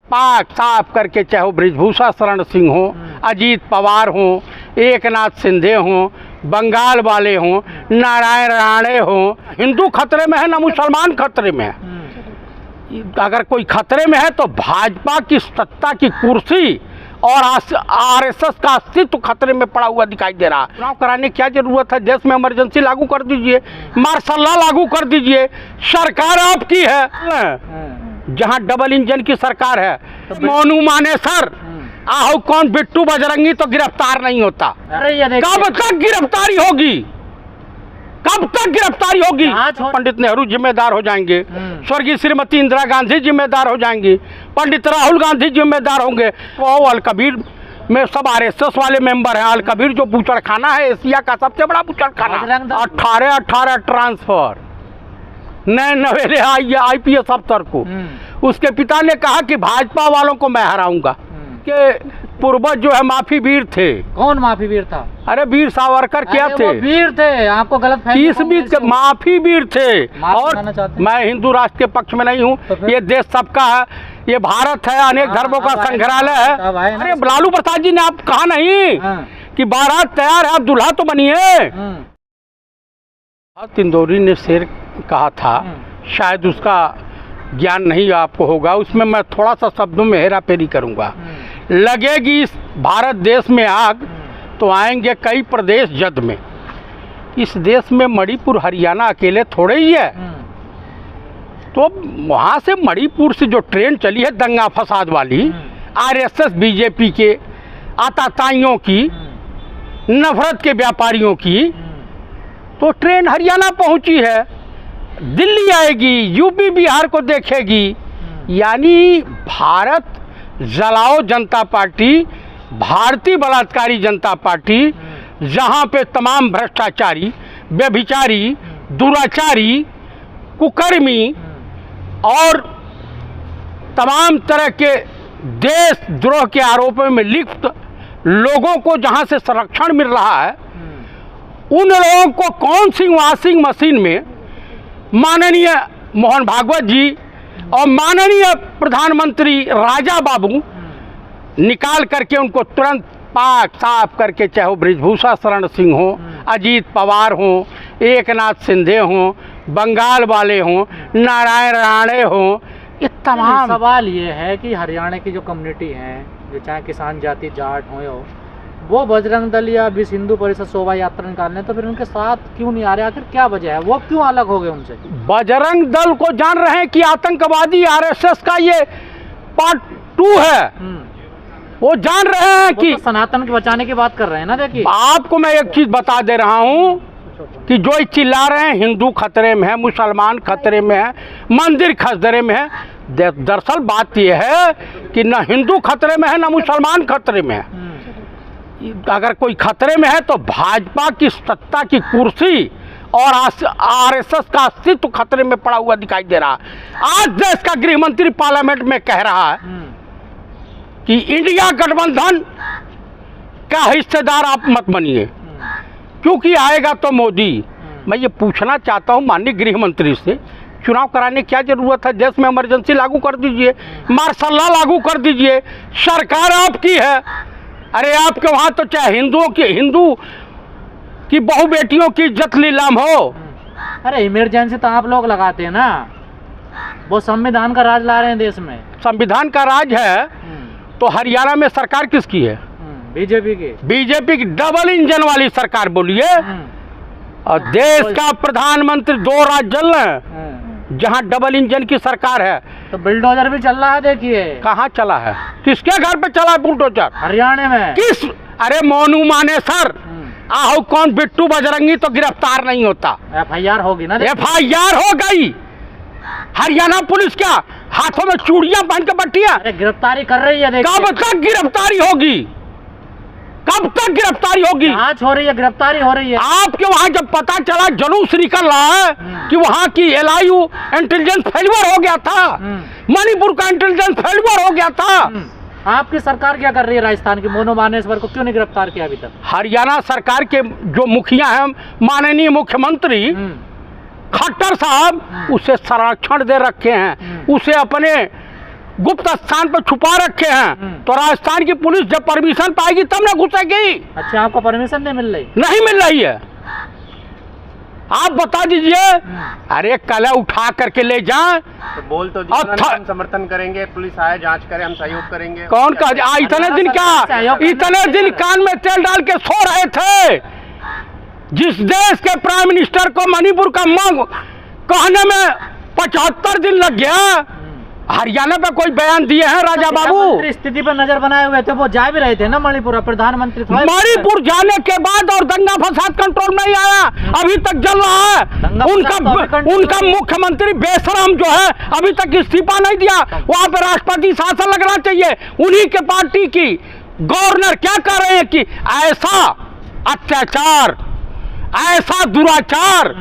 पाक साफ करके, चाहे वो बृजभूषण शरण सिंह हो, अजीत पवार हो, एकनाथ शिंदे हो, बंगाल वाले हो, नारायण राणे हो। हिंदू खतरे में है ना मुसलमान खतरे में है? अगर कोई खतरे में है तो भाजपा की सत्ता की कुर्सी और आरएसएस का अस्तित्व खतरे में पड़ा हुआ दिखाई दे रहा है। चुनाव कराने की क्या जरूरत है? देश में इमरजेंसी लागू कर दीजिए, मार्शल लॉ लागू कर दीजिए। सरकार आपकी है, जहां डबल इंजन की सरकार है। मोनू मानेसर आहू कौन बिट्टू बजरंगी तो गिरफ्तार नहीं होता। कब तक गिरफ्तारी होगी? कब तक गिरफ्तारी होगी? पंडित नेहरू जिम्मेदार हो जाएंगे, स्वर्गीय श्रीमती इंदिरा गांधी जिम्मेदार हो जाएंगी, पंडित राहुल गांधी जिम्मेदार होंगे। वो अल कबीर में सब आरएसएस वाले मेंबर हैं। अल कबीर जो बूचड़खाना है, एशिया का सबसे बड़ा बूचड़खाना। 18 ट्रांसफर नए नवेले IPS अफसर को। उसके पिता ने कहा कि भाजपा वालों को मैं हराऊंगा। के पूर्वज जो है माफी वीर थे। कौन माफी वीर था? अरे वीर सावरकर क्या थे? वीर थे, आपको गलत फहमी। 30 माफी वीर थे। और मैं हिंदू राष्ट्र के पक्ष में नहीं हूँ, तो ये देश सबका है, ये भारत है, अनेक धर्मों का संग्रहालय है। अरे लालू प्रसाद जी ने आप कहा नहीं कि बारात तैयार है, आप दूल्हा तो बनिए। तिंदोरी ने शेर कहा था, शायद उसका ज्ञान नहीं आपको होगा, उसमें मैं थोड़ा सा शब्दों में हेरा फेरी करूंगा। लगेगी इस भारत देश में आग तो आएंगे कई प्रदेश जद में। इस देश में मणिपुर हरियाणा अकेले थोड़े ही है। तो वहाँ से मणिपुर से जो ट्रेन चली है दंगा फसाद वाली, आरएसएस बीजेपी के आताताइयों की, नफरत के व्यापारियों की, तो ट्रेन हरियाणा पहुँची है, दिल्ली आएगी, यूपी बिहार को देखेगी। यानी भारत जलाओ जनता पार्टी, भारतीय बलात्कारी जनता पार्टी, जहां पे तमाम भ्रष्टाचारी, व्यभिचारी, दुराचारी, कुकर्मी और तमाम तरह के देशद्रोह के आरोपों में लिप्त लोगों को जहां से संरक्षण मिल रहा है, उन लोगों को कौन सी वॉशिंग मशीन में माननीय मोहन भागवत जी और माननीय प्रधानमंत्री राजा बाबू निकाल करके उनको तुरंत पाक साफ करके, चाहे वो बृजभूषण शरण सिंह हो, अजीत पवार हो, एकनाथ शिंदे हो, बंगाल वाले हो, नारायण राणे हो, ये तमाम। सवाल ये है कि हरियाणा की जो कम्युनिटी है, जो चाहे किसान जाति जाट हो, वो बजरंग दल या विश्व हिंदू परिषद शोभा यात्रा निकालने, तो फिर उनके साथ क्यों नहीं आ रहे? आखिर क्या वजह है? वो क्यों अलग हो गए उनसे? बजरंग दल को जान रहे हैं कि आतंकवादी आरएसएस का ये पार्ट 2 है। वो जान रहे हैं कि तो सनातन के बचाने की बात कर रहे हैं ना। देखिए, आपको मैं एक चीज बता दे रहा हूँ कि जो चिल्ला रहे हैं हिंदू खतरे में है, मुसलमान खतरे में है, मंदिर खतरे में है, दरअसल बात यह है कि न हिंदू खतरे में है, न मुसलमान खतरे में है। अगर कोई खतरे में है तो भाजपा की सत्ता की कुर्सी और आरएसएस का अस्तित्व खतरे में पड़ा हुआ दिखाई दे रहा है। आज देश का गृह मंत्री पार्लियामेंट में कह रहा है कि इंडिया गठबंधन का हिस्सेदार आप मत बनिए, क्योंकि आएगा तो मोदी। मैं ये पूछना चाहता हूँ माननीय गृह मंत्री से, चुनाव कराने की क्या जरूरत है? देश में इमरजेंसी लागू कर दीजिए, मार्शल लॉ लागू कर दीजिए। सरकार आपकी है। अरे आपके वहाँ तो चाहे हिंदू की बहु बेटियों की इज्जत नीलाम हो। अरे इमरजेंसी तो आप लोग लगाते हैं ना, वो संविधान का राज ला रहे हैं देश में। संविधान का राज है तो हरियाणा में सरकार किसकी है? बीजेपी की डबल इंजन वाली सरकार बोलिए। और देश का प्रधानमंत्री 2 राज्य जल रहे, जहाँ डबल इंजन की सरकार है। तो बुलडोजर भी चल रहा है। देखिए कहाँ चला है, किसके घर पे चला है बुलडोजर? हरियाणा में। किस? अरे मोनू मानेसर आहू कौन बिट्टू बजरंगी तो गिरफ्तार नहीं होता। FIR होगी ना? FIR हो गई। हरियाणा पुलिस क्या हाथों में चूड़ियां पहन के बैठी है? गिरफ्तारी कर रही है। कब तक गिरफ्तारी होगी? कब तक गिरफ्तारी होगी? जांच हो रही है, गिरफ्तारी हो रही है। आपके वहाँ जब पता चला, जुलूस निकल रहा है कि वहाँ की LIU इंटेलिजेंस फेलियर हो गया था, मणिपुर का इंटेलिजेंस फेलियर हो गया था। आपकी सरकार क्या कर रही है? राजस्थान की मोनू मानेसर को क्यों नहीं गिरफ्तार किया अभी तक? हरियाणा सरकार के जो मुखिया हैं, माननीय मुख्यमंत्री खट्टर साहब, उसे संरक्षण दे रखे हैं, उसे अपने गुप्त स्थान पर छुपा रखे हैं, तो राजस्थान की पुलिस जब परमिशन पाएगी तब ना घुसेगी। अच्छा, आपको परमिशन नहीं मिल रही? नहीं मिल रही है, आप बता दीजिए। अरे कला उठा करके ले जाए तो बोल तो दिया उन्होंने, हम समर्थन करेंगे, पुलिस आए जांच करे, हम सहयोग करेंगे। कौन कहा? इतने दिन क्या, इतने दिन कान में तेल डाल के सो रहे थे। जिस देश के प्राइम मिनिस्टर को मणिपुर का मांग कहने में 75 दिन लग गया, हरियाणा पे कोई बयान दिए हैं राजा बाबू? स्थिति पर नजर बनाए हुए थे, वो जा भी रहे थे ना मणिपुर, प्रधानमंत्री मणिपुर जाने के बाद और दंगा फसाद कंट्रोल नहीं आया, अभी तक चल रहा है। उनका मुख्यमंत्री बेशरम जो है अभी तक इस्तीफा नहीं दिया। वहाँ पे राष्ट्रपति शासन लगना चाहिए। उन्हीं के पार्टी की गवर्नर क्या कर रहे हैं कि ऐसा अत्याचार, ऐसा दुराचार,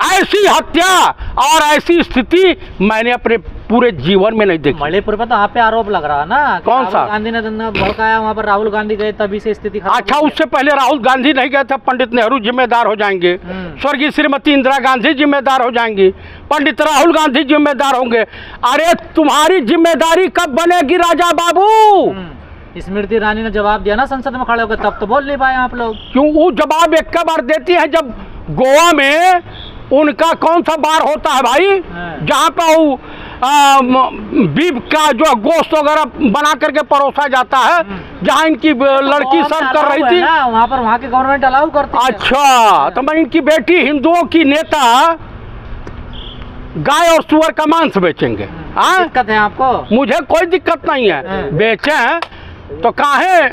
ऐसी हत्या और ऐसी स्थिति मैंने अपने पूरे जीवन में नहीं देखी। मणिपुर पर तो आप पे आरोप लग रहा है ना, कौन सा? गांधी ने दंगा भड़काया, वहाँ पर राहुल गांधी गए, तभी से स्थिति खराब। अच्छा, उससे पहले राहुल गांधी नहीं गए थे, पंडित नेहरू जिम्मेदार हो जाएंगे, स्वर्गीय श्रीमती इंदिरा गांधी जिम्मेदार हो जाएंगी, पंडित राहुल गांधी जिम्मेदार होंगे। अरे तुम्हारी जिम्मेदारी कब बनेगी राजा बाबू? स्मृति ईरानी ने जवाब दिया ना संसद में खड़े होकर, तब तो बोल नहीं पाए आप लोग। क्यों? वो जवाब एक बार देती है जब गोवा में उनका कौन सा बार होता है भाई, जहाँ पे वो बीफ का जो गोश्त वगैरह बना करके परोसा जाता है, जहाँ इनकी लड़की सर्व कर रही थी वहाँ पर, वहाँ की गवर्नमेंट अलाउ करती है। अच्छा, तो मैं इनकी बेटी हिंदुओं की नेता गाय और सुअर का मांस बेचेंगे? दिक्कत है आपको? मुझे कोई दिक्कत नहीं है, बेचें तो काहे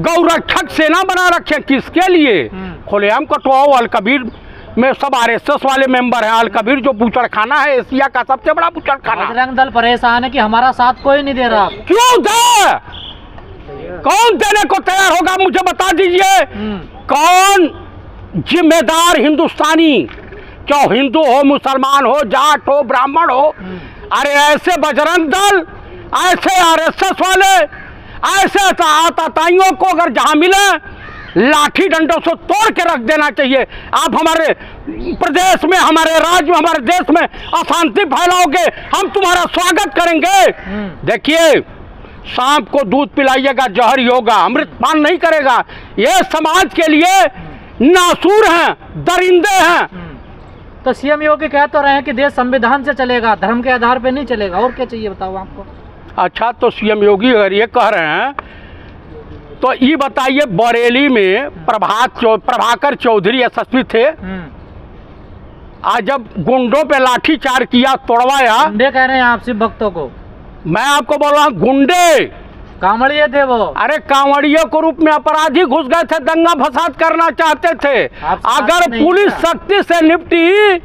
गौरक्षक सेना बना रखे, किसके लिए? खुलेआम कटवाओ। अल कबीर में सब आरएसएस वाले मेंबर हैं। अल कबीर जो बूचड़खाना है एशिया का सबसे बड़ा बूचड़खाना। बजरंग दल परेशान है कि हमारा साथ कोई नहीं दे रहा। क्यों दे? कौन देने को तैयार होगा मुझे बता दीजिए। कौन जिम्मेदार हिंदुस्तानी, चाहे हिंदू हो, मुसलमान हो, जाट हो, ब्राह्मण हो, अरे ऐसे बजरंग दल, ऐसे आरएसएस वाले, ऐसे आतताइयों को अगर जहां मिले लाठी डंडों से तोड़ के रख देना चाहिए। आप हमारे प्रदेश में, हमारे राज्य में, हमारे देश में अशांति फैलाओगे, हम तुम्हारा स्वागत करेंगे। देखिए, सांप को दूध पिलाइएगा जहर ही होगा, अमृतपान नहीं करेगा। ये समाज के लिए नासूर हैं, दरिंदे हैं। तो सीएम योगी कह तो रहे हैं कि देश संविधान से चलेगा, धर्म के आधार पे नहीं चलेगा। और क्या चाहिए बताओ आपको? अच्छा, तो सीएम योगी अगर ये कह रहे हैं तो ये बताइए, बरेली में प्रभाकर चौधरी एसएसपी थे, आज जब गुंडों पे लाठी चार्ज किया, तोड़वाया। गुंडे कह रहे हैं आप शिव भक्तों को? मैं आपको बोल रहा हूँ गुंडे, कांवड़िए थे वो। अरे कांवड़ियों के रूप में अपराधी घुस गए थे, दंगा फसाद करना चाहते थे। अगर पुलिस सख्ती से निपटी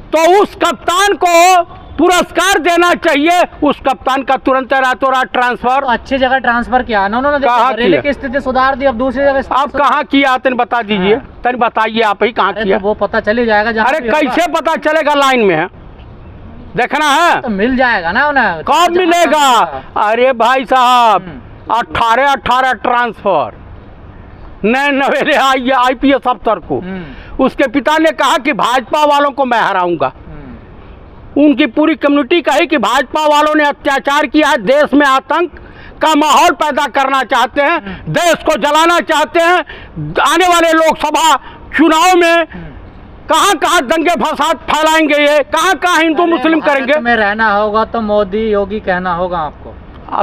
तो उस कप्तान को पुरस्कार देना चाहिए। उस कप्तान का तुरंत रातों रात ट्रांसफर, तो अच्छी जगह ट्रांसफर किया ना उन्होंने, बरेली की स्थिति सुधार दी, अब दूसरी जगह। आप कहाँ किया तन बता दीजिए, तन बताइए आप ही कहाँ किया। तो वो पता चल ही जाएगा। अरे कैसे पता चलेगा? लाइन में है, देखना है तो मिल जाएगा ना उन्हें। कब मिलेगा? अरे भाई साहब, 18 ट्रांसफर नए नवेले IPS अफसर को। उसके पिता ने कहा कि भाजपा वालों को मैं हराऊंगा। उनकी पूरी कम्युनिटी कही कि भाजपा वालों ने अत्याचार किया है, देश में आतंक का माहौल पैदा करना चाहते हैं, देश को जलाना चाहते हैं। आने वाले लोकसभा चुनाव में कहां कहां दंगे फसाद फैलाएंगे, ये कहां कहां हिंदू मुस्लिम करेंगे। में रहना होगा तो मोदी योगी कहना होगा आपको।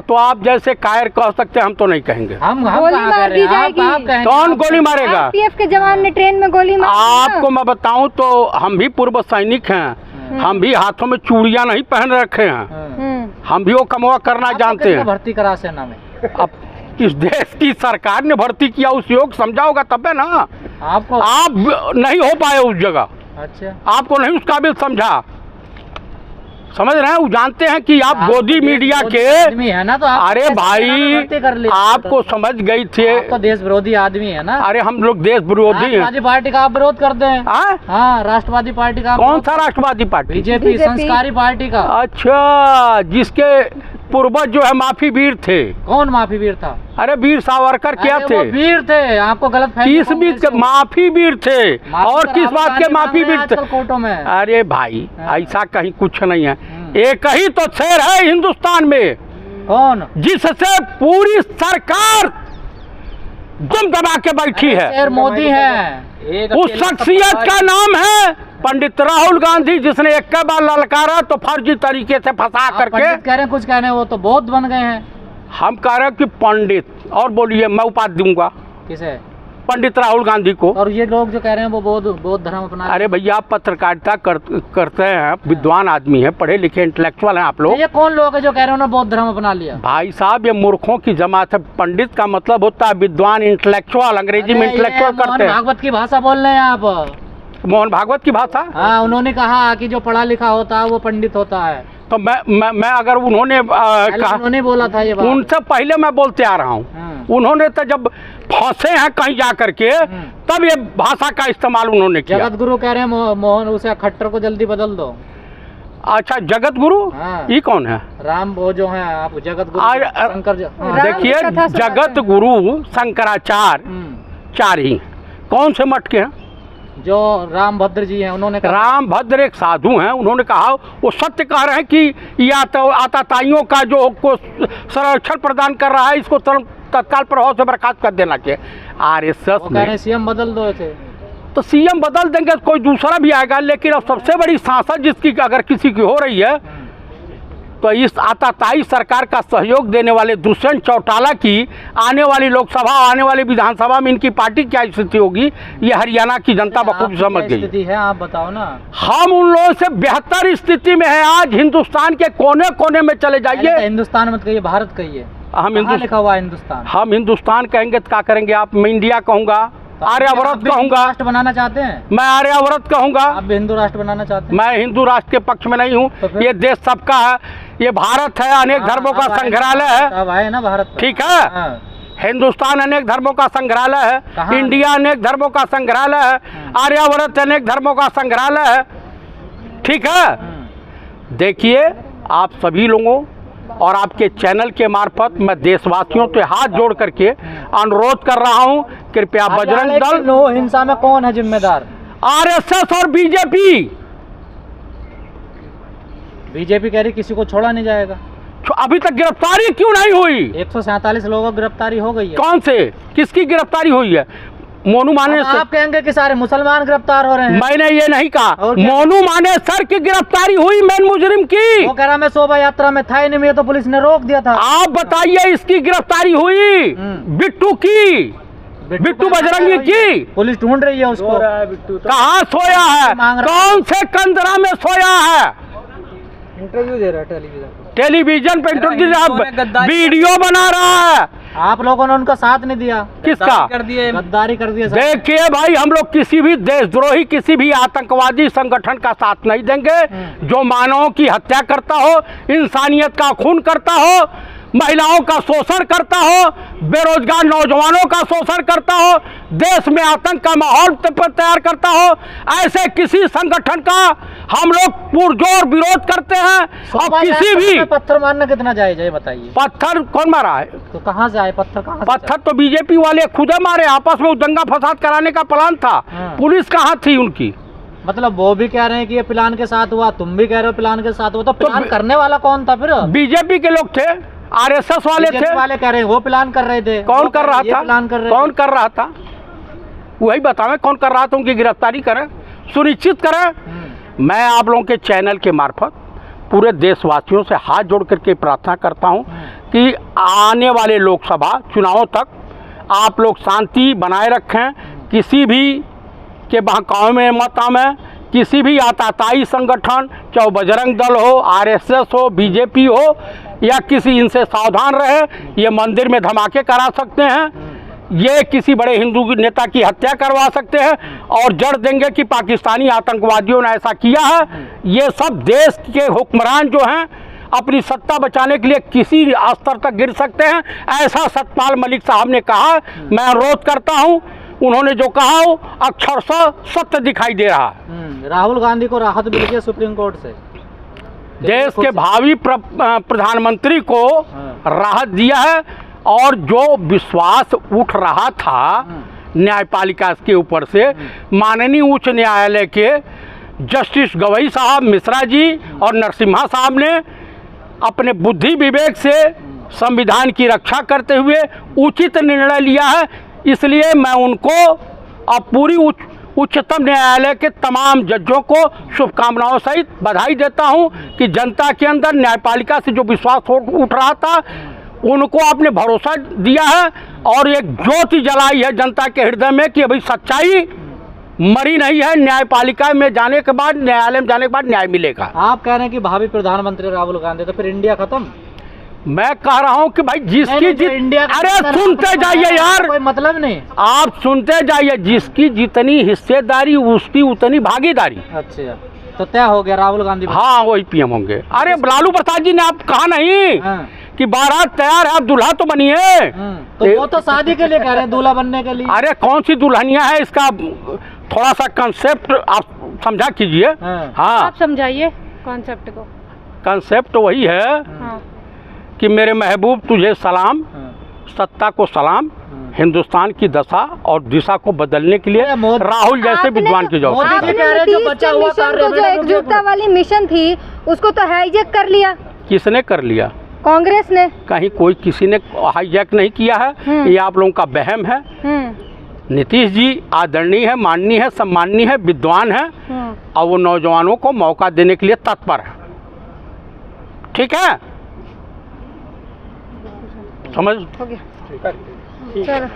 तो आप जैसे कायर कह सकते हैं, हम तो नहीं कहेंगे। हम गोली मार दी जाएगी। कौन गोली मारेगा? RPF के जवान ने ट्रेन में गोली मारी। आपको मैं बताऊं तो हम भी पूर्व सैनिक हैं, हम भी हाथों में चूड़ियां नहीं पहन रखे हैं, हम भी वो कमवा करना जानते हैं। भर्ती करा सेना में? अब इस देश की सरकार ने भर्ती किया, उस योग समझा होगा तब है ना। आपको आप नहीं हो पाए उस जगह। अच्छा, आपको नहीं उस काबिल समझा, समझ रहे हैं। वो जानते हैं कि आप गोदी मीडिया के आदमी है ना, तो आप अरे भाई आपको समझ गई थे। आप तो देश विरोधी आदमी है ना। अरे हम लोग देश विरोधी हैं। राष्ट्रवादी पार्टी का आप विरोध करते हैं? हाँ, राष्ट्रवादी पार्टी का। कौन सा राष्ट्रवादी पार्टी? बीजेपी संस्कारी पार्टी का। अच्छा, जिसके पूर्वज जो है माफी वीर थे। कौन माफी वीर था? अरे वीर सावरकर क्या थे? वीर थे, आपको गलत फहमी। किस बीच के माफी वीर थे और किस बात के माफी वीर थे? कोर्टों में। अरे भाई ऐसा कहीं कुछ नहीं है। एक ही तो शेर है हिंदुस्तान में कौन? जिससे पूरी सरकार दुम दबा के बैठी है। शेर मोदी है। उस शख्सियत का नाम है पंडित राहुल गांधी, जिसने एक बार ललकारा तो फर्जी तरीके से फंसा आप करके। पंडित कह रहे हैं, कुछ कह रहे हैं, वो तो बौद्ध बन गए हैं। हम कह रहे हैं कि पंडित, और बोलिए मैं उपाधि दूंगा किसे? पंडित राहुल गांधी को। और ये लोग जो कह रहे हैं वो बौद्ध धर्म अपना। अरे भैया, आप पत्रकारिता करते हैं, विद्वान आदमी हैं, पढ़े लिखे इंटेलेक्चुअल हैं आप लोग। ये कौन लोग है जो कह रहे हैं उन्होंने बौद्ध धर्म अपना लिया? भाई साहब, ये मूर्खों की जमात है। पंडित का मतलब होता है विद्वान, इंटेलेक्चुअल, अंग्रेजी में इंटेलेक्चुअल करते हैं। भागवत की भाषा बोल रहे हैं आप। मोहन भागवत की भाषा। हाँ, उन्होंने कहा कि जो पढ़ा लिखा होता है वो पंडित होता है। तो मैं अगर उन्होंने कहा, उन्होंने बोला था ये बात। उनसे पहले मैं बोलते आ रहा हूँ। उन्होंने तो जब फंसे हैं कहीं जा करके, तब ये भाषा का इस्तेमाल उन्होंने किया। जगत गुरु कह रहे हैं मोहन, उसे खट्टर को जल्दी बदल दो। अच्छा, जगत गुरु? हाँ। ये कौन है? राम वो जो है, आप जगत गुरु शंकर देखिए, जगत गुरु शंकराचार्य चार ही। कौन से मठ के हैं? जो राम भद्र जी हैं, उन्होंने कहा। राम भद्र एक साधु हैं, उन्होंने कहा, वो सत्य कह रहे हैं कि या तो आताताइयों का जो को संरक्षण प्रदान कर रहा है, इसको तत्काल प्रभाव से बर्खास्त कर देना चाहिए। आरएसएस में सीएम बदल दो थे, तो सीएम बदल देंगे तो कोई दूसरा भी आएगा। लेकिन अब सबसे बड़ी सांसद जिसकी अगर किसी की हो रही है, तो इस आताताई सरकार का सहयोग देने वाले दुष्यंत चौटाला की आने वाली लोकसभा, आने वाली विधानसभा में इनकी पार्टी क्या स्थिति होगी, ये हरियाणा की जनता बखूबी समझ गई। स्थिति है, आप बताओ ना। हम उन लोगों से बेहतर स्थिति में है। आज हिंदुस्तान के कोने कोने में चले जाइए। हिंदुस्तान मत कहिए, भारत कहिए। हम लिखा हुआ हिंदुस्तान। हम हिंदुस्तान कहेंगे तो क्या करेंगे आप? मैं इंडिया कहूँगा, आर्यावर्त कहूँगा। राष्ट्र बनाना चाहते हैं? मैं आर्यावर्त कहूँगा। आप भी हिंदू राष्ट्र बनाना चाहते हैं? मैं हिंदू राष्ट्र के पक्ष में नहीं हूँ। तो ये देश सबका है, ये भारत है, अनेक धर्मों का संग्रहालय है। अब आए ना भारत, ठीक है। हिंदुस्तान अनेक धर्मों का संग्रहालय है, इंडिया अनेक धर्मों का संग्रहालय है, आर्यावर्त अनेक धर्मों का संग्रहालय है। ठीक है। देखिए, आप सभी लोगों और आपके चैनल के मार्फत मैं देशवासियों से हाथ जोड़ करके अनुरोध कर रहा हूं, कृपया बजरंग दल। नो हिंसा में कौन है जिम्मेदार? आरएसएस और बीजेपी। बीजेपी कह रही किसी को छोड़ा नहीं जाएगा। अभी तक गिरफ्तारी क्यों नहीं हुई? 147 लोगों की गिरफ्तारी हो गई है। कौन से, किसकी गिरफ्तारी हुई है? मोनू मानेसर। आप कहेंगे कि सारे मुसलमान गिरफ्तार हो रहे हैं। मैंने ये नहीं कहा। मोनू मानेसर की गिरफ्तारी हुई, मेन मुजरिम की। वो कह रहा मैं शोभा यात्रा में था ही नहीं, तो पुलिस ने रोक दिया था। आप बताइए, इसकी गिरफ्तारी हुई बिट्टू की, बिट्टू बजरंगी की। पुलिस ढूंढ रही है उसको। कहाँ सोया है? कौन से कंदरा में सोया है? इंटरव्यू दे रहा है टेलीविजन पे इंटरव्यू, वीडियो बना रहा है। आप लोगों ने उनका साथ नहीं दिया। किसका? गद्दारी कर दिया। देखिए भाई, हम लोग किसी भी देशद्रोही, किसी भी आतंकवादी संगठन का साथ नहीं देंगे जो मानवों की हत्या करता हो, इंसानियत का खून करता हो, महिलाओं का शोषण करता हो, बेरोजगार नौजवानों का शोषण करता हो, देश में आतंक का माहौल तैयार करता हो। ऐसे किसी संगठन का हम लोग पुरजोर विरोध करते हैं। और किसी भी पत्थर मारना कितना जायज है बताइए? पत्थर कौन मारा है? तो कहाँ से आए पत्थर? पत्थर तो बीजेपी वाले खुद मारे, आपस में दंगा फसाद कराने का प्लान था। पुलिस कहाँ थी उनकी? मतलब वो भी कह रहे हैं कि ये प्लान के साथ हुआ, तुम भी कह रहे हो प्लान के साथ हुआ, तो प्लान करने वाला कौन था फिर? बीजेपी के लोग थे, आरएसएस वाले थे। वाले कह रहे हैं वो प्लान कर रहे थे। कौन कर रहा था? प्लान कर रहे कौन कर रहा था? वही बतावें कौन कर रहा था। उनकी गिरफ्तारी करें, सुनिश्चित करें। मैं आप लोगों के चैनल के मार्फत पूरे देशवासियों से हाथ जोड़ करके प्रार्थना करता हूं कि आने वाले लोकसभा चुनावों तक आप लोग शांति बनाए रखें। किसी भी के बहकावे में मत आवें। किसी भी आतताई संगठन, चाहे बजरंग दल हो, आरएसएस हो, बीजेपी हो, या किसी, इनसे सावधान रहे। ये मंदिर में धमाके करा सकते हैं, ये किसी बड़े हिंदू नेता की हत्या करवा सकते हैं, और जड़ देंगे कि पाकिस्तानी आतंकवादियों ने ऐसा किया है। ये सब देश के हुक्मरान जो हैं अपनी सत्ता बचाने के लिए किसी स्तर तक गिर सकते हैं, ऐसा सतपाल मलिक साहब ने कहा। मैं अनुरोध करता हूं, उन्होंने जो कहा हो अक्षरशः सत्य दिखाई दे रहा है। राहुल गांधी को राहत मिल गई सुप्रीम कोर्ट से। देश के भावी प्रधानमंत्री को राहत दिया है, और जो विश्वास उठ रहा था न्यायपालिका के ऊपर से, माननीय उच्च न्यायालय के जस्टिस गवई साहब, मिश्रा जी और नरसिम्हा साहब ने अपने बुद्धि विवेक से संविधान की रक्षा करते हुए उचित निर्णय लिया है। इसलिए मैं उनको और पूरी उच्चतम न्यायालय के तमाम जजों को शुभकामनाओं सहित बधाई देता हूं कि जनता के अंदर न्यायपालिका से जो विश्वास उठ रहा था उनको आपने भरोसा दिया है और एक ज्योति जलाई है जनता के हृदय में कि अभी सच्चाई मरी नहीं है। न्यायपालिका में जाने के बाद, न्यायालय में जाने के बाद न्याय मिलेगा। आप कह रहे हैं कि भावी प्रधानमंत्री राहुल गांधी, तो फिर इंडिया खत्म? मैं कह रहा हूं कि भाई जिसकी इंडिया, अरे सुनते जाइए यार, कोई मतलब नहीं। आप सुनते जाइए, जिसकी जितनी हिस्सेदारी उसकी उतनी भागीदारी। अच्छा, तो तय हो गया राहुल गांधी? हाँ, वही पीएम होंगे। अरे लालू प्रसाद जी ने आप कहा नहीं कि बारात तैयार है, आप दूल्हा तो बनिए। तो वो तो शादी के लिए कह रहे हैं, दूल्हा बनने के लिए। अरे कौन सी दुल्हनिया है, इसका थोड़ा सा कंसेप्ट आप समझा कीजिए। हाँ, आप समझाइए कॉन्सेप्ट को। कंसेप्ट वही है कि मेरे महबूब तुझे सलाम, सत्ता को सलाम, हिंदुस्तान की दशा और दिशा को बदलने के लिए राहुल जैसे विद्वान की जरूरत है। जो एकजुटता वाली मिशन थी उसको तो हाईजैक कर लिया। किसने कर लिया? कांग्रेस ने। कहीं कोई किसी ने हाईजैक नहीं किया है, ये आप लोगों का वहम है। नीतीश जी आदरणीय है, माननीय है, सम्माननीय है, विद्वान है और वो नौजवानों को मौका देने के लिए तत्पर है। ठीक है, समझ? हो गया, चलो।